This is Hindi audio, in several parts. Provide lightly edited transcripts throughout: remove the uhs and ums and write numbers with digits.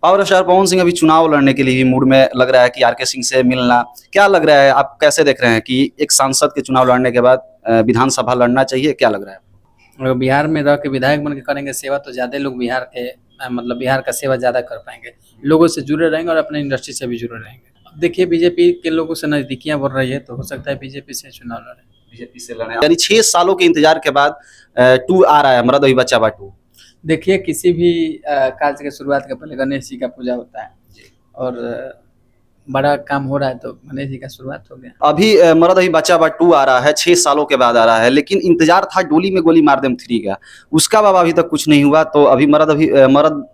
पावर स्टार पवन सिंह अभी चुनाव लड़ने के लिए भी मूड में लग रहा है कि आरके सिंह से मिलना, क्या लग रहा है, आप कैसे देख रहे हैं कि एक सांसद के चुनाव लड़ने के बाद विधानसभा लड़ना चाहिए, क्या लग रहा है? अगर बिहार में रह के विधायक बन के करेंगे सेवा तो ज़्यादा लोग बिहार के मतलब बिहार का सेवा ज़्यादा कर पाएंगे, लोगों से जुड़े रहेंगे और अपने इंडस्ट्री से भी जुड़े रहेंगे। अब देखिए बीजेपी के लोगों से नज़दीकियाँ बढ़ रही है तो हो सकता है बीजेपी से चुनाव लड़े। बीजेपी से लड़े यानी 6 सालों के इंतजार के बाद 2 आ रहा है, मरद अभी बच्चा बा 2। देखिए किसी भी कार्य की शुरुआत के पहले गणेश जी का पूजा होता है और बड़ा काम हो रहा है तो गणेश जी का शुरुआत हो गया। अभी मरद अभी बच्चा बा 2 आ रहा है, 6 सालों के बाद आ रहा है, लेकिन इंतजार था डोली में गोली मार देम 3 का। उसका बाबा अभी तक कुछ नहीं हुआ, तो अभी मरद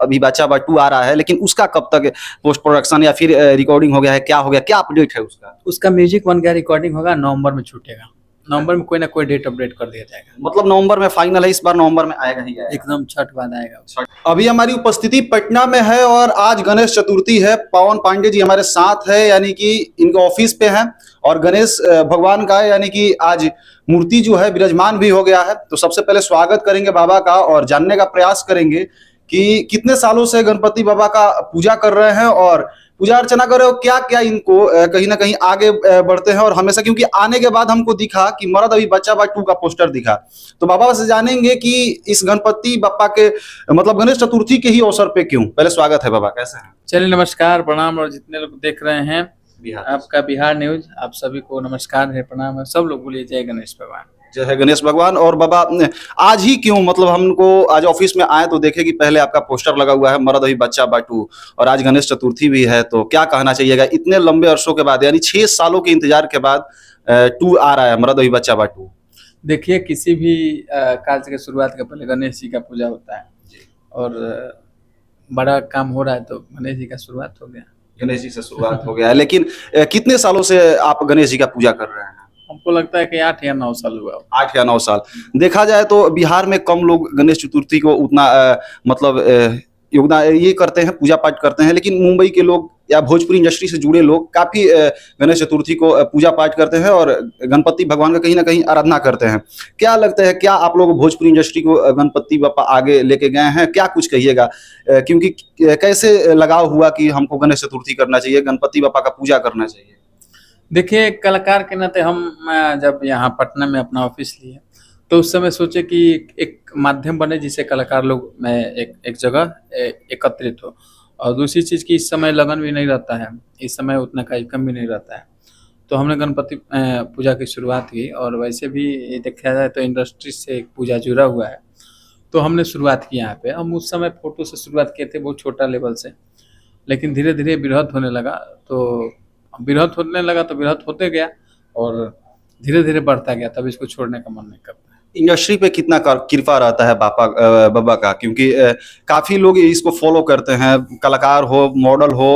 अभी बच्चा बा 2 आ रहा है, लेकिन उसका कब तक पोस्ट प्रोडक्शन या फिर रिकॉर्डिंग हो गया है, क्या हो गया, क्या अपडेट है उसका? उसका म्यूजिक बन गया, रिकॉर्डिंग होगा, नवंबर में छूटेगा। नवंबर में कोई ना कोई डेट अपडेट कर दिया जाएगा। मतलब नवंबर में फाइनल है, इस बार नवंबर में आएगा ही आएगा। एकदम छठ बाद आएगा। अभी हमारी उपस्थिति पटना में है और आज गणेश चतुर्थी है। पवन पांडे जी हमारे साथ है, यानी कि इनके ऑफिस पे हैं, और गणेश भगवान का है, यानी कि आज मूर्ति जो है विराजमान भी हो गया है। तो सबसे पहले स्वागत करेंगे बाबा का और जानने का प्रयास करेंगे कि कितने सालों से गणपति बाबा का पूजा कर रहे हैं और पूजा अर्चना कर रहे हो, क्या क्या इनको कहीं ना कहीं आगे बढ़ते हैं। और हमेशा, क्योंकि आने के बाद हमको दिखा कि मरद अभी बच्चा बा 2 का पोस्टर दिखा, तो बाबा से जानेंगे कि इस गणपति बप्पा के मतलब गणेश चतुर्थी के ही अवसर पे क्यों। पहले स्वागत है बाबा, कैसे हैं? चलिए नमस्कार, प्रणाम। और जितने लोग देख रहे हैं बिहार आपका बिहार न्यूज, आप सभी को नमस्कार है, प्रणाम है। सब लोग बोलिए जय गणेश भगवान। जय है गणेश भगवान। और बाबा आज ही क्यों, मतलब हमको आज ऑफिस में आए तो देखे कि पहले आपका पोस्टर लगा हुआ है मरद अभी बच्चा बा 2, और आज गणेश चतुर्थी भी है, तो क्या कहना चाहिएगा इतने लंबे अरसों के बाद, यानी 6 सालों के इंतजार के बाद 2 आ रहा है, मरद अभी बच्चा बा 2? देखिए किसी भी कार्य की शुरुआत के पहले गणेश जी का पूजा होता है और बड़ा काम हो रहा है तो गणेश जी का शुरुआत हो गया। गणेश जी से शुरुआत हो गया है, लेकिन कितने सालों से आप गणेश जी का पूजा कर रहे हैं? हमको लगता है कि 8 या 9 साल हुआ। 8 या 9 साल। देखा जाए तो बिहार में कम लोग गणेश चतुर्थी को उतना मतलब योगदान ये करते हैं, पूजा पाठ करते हैं, लेकिन मुंबई के लोग या भोजपुरी इंडस्ट्री से जुड़े लोग काफी गणेश चतुर्थी को पूजा पाठ करते हैं और गणपति भगवान का कहीं ना कहीं आराधना करते हैं। क्या लगता है, क्या आप लोग भोजपुरी इंडस्ट्री को गणपति बप्पा आगे लेके गए हैं? क्या कुछ कहिएगा, क्योंकि कैसे लगाव हुआ कि हमको गणेश चतुर्थी करना चाहिए, गणपति बप्पा का पूजा करना चाहिए? देखिए कलाकार के नाते हम जब यहाँ पटना में अपना ऑफिस लिए तो उस समय सोचे कि एक माध्यम बने जिससे कलाकार लोग में एक जगह एकत्रित हो। और दूसरी चीज़ कि इस समय लगन भी नहीं रहता है, इस समय उतना कार्यक्रम भी नहीं रहता है, तो हमने गणपति पूजा की शुरुआत की। और वैसे भी देखा जाए तो इंडस्ट्री से एक पूजा जुड़ा हुआ है, तो हमने शुरुआत की यहाँ पे। हम उस समय फोटो से शुरुआत किए थे, बहुत छोटा लेवल से, लेकिन धीरे धीरे बृहद होने लगा। तो बृहद होने लगा तो बृहद होते गया और धीरे धीरे बढ़ता गया, तब इसको छोड़ने का मन नहीं करता। इंडस्ट्री पे कितना कृपा रहता है बाबा का, क्योंकि काफी लोग इसको फॉलो करते हैं, कलाकार हो, मॉडल हो,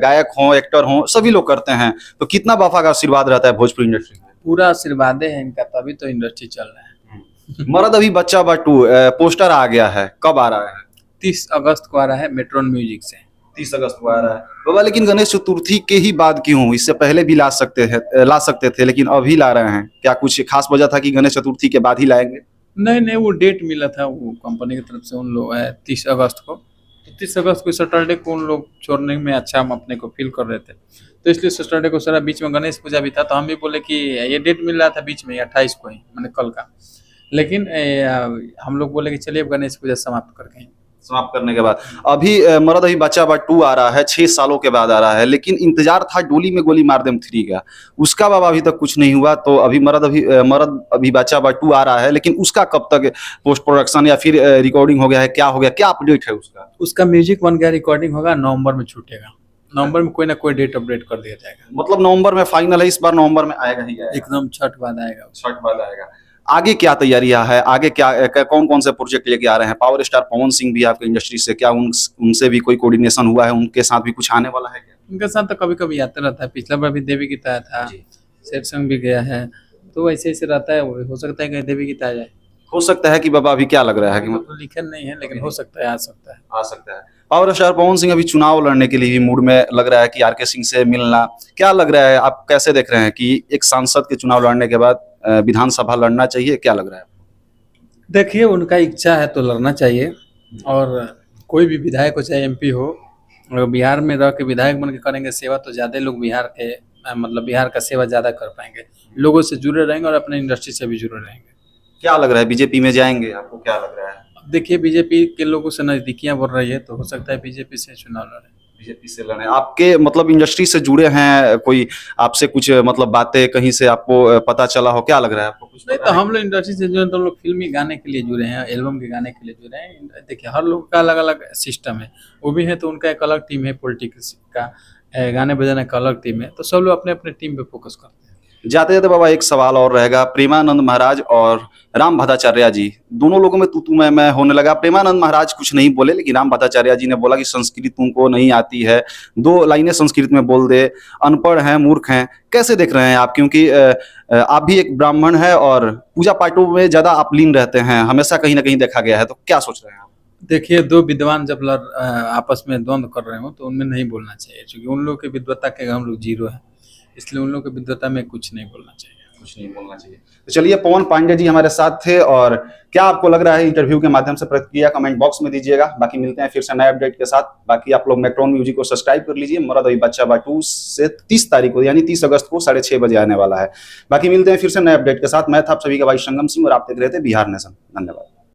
गायक हो, एक्टर हो, सभी लोग करते हैं, तो कितना बाबा का आशीर्वाद रहता है भोजपुरी इंडस्ट्री में? पूरा आशीर्वाद है इनका, तभी तो इंडस्ट्री चल रहा है। मरद अभी बच्चा बा 2 पोस्टर आ गया है, कब आ रहा है? 30 अगस्त को आ रहा है मेट्रोन म्यूजिक से। 30 अगस्त को आ रहा है बाबा, लेकिन गणेश चतुर्थी के ही बाद क्यों? इससे पहले भी ला सकते थे, लेकिन अभी ला रहे हैं, क्या कुछ खास वजह था कि गणेश चतुर्थी के बाद ही लाएंगे? नहीं, वो डेट मिला था वो कंपनी की तरफ से उन लोग 30 अगस्त को। तो 30 अगस्त को सैटरडे को उन लोग छोड़ने में अच्छा हम अपने को फील कर रहे थे, तो इसलिए सैटरडे को सारा बीच में गणेश पूजा भी था, तो हम भी बोले कि ये डेट मिल रहा था बीच में 28 को ही, मैंने कल का, लेकिन हम लोग बोले कि चलिए अब गणेश पूजा समाप्त करके ही। समाप्त करने के बाद अभी मरद अभी बच्चा बा 2 आ रहा है, 6 सालों के बाद आ रहा है, लेकिन इंतजार था डोली में गोली मार देम 3 का। उसका बाबा अभी तक कुछ नहीं हुआ, तो अभी मरद अभी बच्चा बा 2 आ रहा है, लेकिन उसका कब तक पोस्ट प्रोडक्शन या फिर रिकॉर्डिंग हो गया है, क्या हो गया, क्या अपडेट है उसका? उसका म्यूजिक बन गया, रिकॉर्डिंग होगा, नवंबर में छूटेगा। नवंबर में कोई ना कोई डेट अपडेट कर दिया जाएगा। मतलब नवंबर में फाइनल है, इस बार नवंबर में आएगा ही आएगा। एकदम छठ बाद आएगा। छठ बाद आएगा। आगे क्या तैयारियां है, आगे क्या कौन कौन से प्रोजेक्ट लेके आ रहे हैं? पावर स्टार पवन सिंह भी आपके इंडस्ट्री से, क्या उनसे भी कोई कोऑर्डिनेशन हुआ है? उनके साथ भी कुछ आने वाला है क्या? उनके साथ तो कभी कभी आते रहता है, पिछला बार भी देवी गीता आया था, शेर संग भी गया है, तो ऐसे ऐसे रहता है। हो सकता है कि देवी गीता आ जाए। हो सकता है कि बाबा अभी क्या लग रहा है कि तो लिखे नहीं है, लेकिन हो सकता है, आ सकता है। आ सकता है। पावर स्टार पवन सिंह अभी चुनाव लड़ने के लिए भी मूड में लग रहा है कि आरके सिंह से मिलना, क्या लग रहा है, आप कैसे देख रहे हैं कि एक सांसद के चुनाव लड़ने के बाद विधानसभा लड़ना चाहिए, क्या लग रहा है? देखिए उनका इच्छा है तो लड़ना चाहिए, और कोई भी विधायक हो चाहे एमपी हो, अगर बिहार में रह के विधायक बन के करेंगे सेवा तो ज़्यादा लोग बिहार के मतलब बिहार का सेवा ज़्यादा कर पाएंगे, लोगों से जुड़े रहेंगे और अपने इंडस्ट्री से भी जुड़े रहेंगे। क्या लग रहा है बीजेपी में जाएंगे, आपको क्या लग रहा है? अब देखिए बीजेपी के लोगों से नज़दीकियाँ बढ़ रही है तो हो सकता है बीजेपी से चुनाव लड़े। बीजेपी से लड़े, आपके मतलब इंडस्ट्री से जुड़े हैं, कोई आपसे कुछ मतलब बातें कहीं से आपको पता चला हो, क्या लग रहा है आपको कुछ नहीं पता तो है? हम लोग इंडस्ट्री से जुड़े हैं, तो हम लोग फिल्मी गाने के लिए जुड़े हैं, एल्बम के गाने के लिए जुड़े हैं। देखिए हर लोग का अलग अलग सिस्टम है, वो भी है तो उनका एक अलग टीम है, पॉलिटिक्स का गाने बजाने का अलग टीम है, तो सब लोग अपने अपने टीम पे फोकस करते हैं। जाते जाते बाबा एक सवाल और रहेगा, प्रेमानंद महाराज और राम भद्राचार्य जी, दोनों लोगों में तू मैं होने लगा। प्रेमानंद महाराज कुछ नहीं बोले, लेकिन राम भद्राचार्य जी ने बोला कि संस्कृत तुमको नहीं आती है, 2 लाइनें संस्कृत में बोल दे, अनपढ़ हैं, मूर्ख हैं। कैसे देख रहे हैं आप, क्योंकि आप भी एक ब्राह्मण है और पूजा पाठों में ज्यादा आप लीन रहते हैं, हमेशा कहीं ना कहीं देखा गया है, तो क्या सोच रहे हैं आप? देखिए दो विद्वान जब आपस में द्वंद्व कर रहे हो तो उनमें नहीं बोलना चाहिए, क्योंकि उन लोग की विद्वता के हम लोग जीरो है, इसलिए उन लोग की विद्वता में कुछ नहीं बोलना चाहिए। कुछ नहीं बोलना चाहिए। तो चलिए पवन पांडे जी हमारे साथ थे, और क्या आपको लग रहा है इंटरव्यू के माध्यम से, प्रतिक्रिया कमेंट बॉक्स में दीजिएगा। बाकी मिलते हैं फिर से नए अपडेट के साथ। बाकी आप लोग मेट्रोन म्यूजिक को सब्सक्राइब कर लीजिए। मरद अभी बच्चा बाटू से 30 तारीख को यानी 30 अगस्त को 6:30 बजे आने वाला है। बाकी मिलते हैं फिर से नए अपडेट के साथ। मैं था आप सभी का भाई संगम सिंह और आप देख रहे थे बिहार नेशन। धन्यवाद।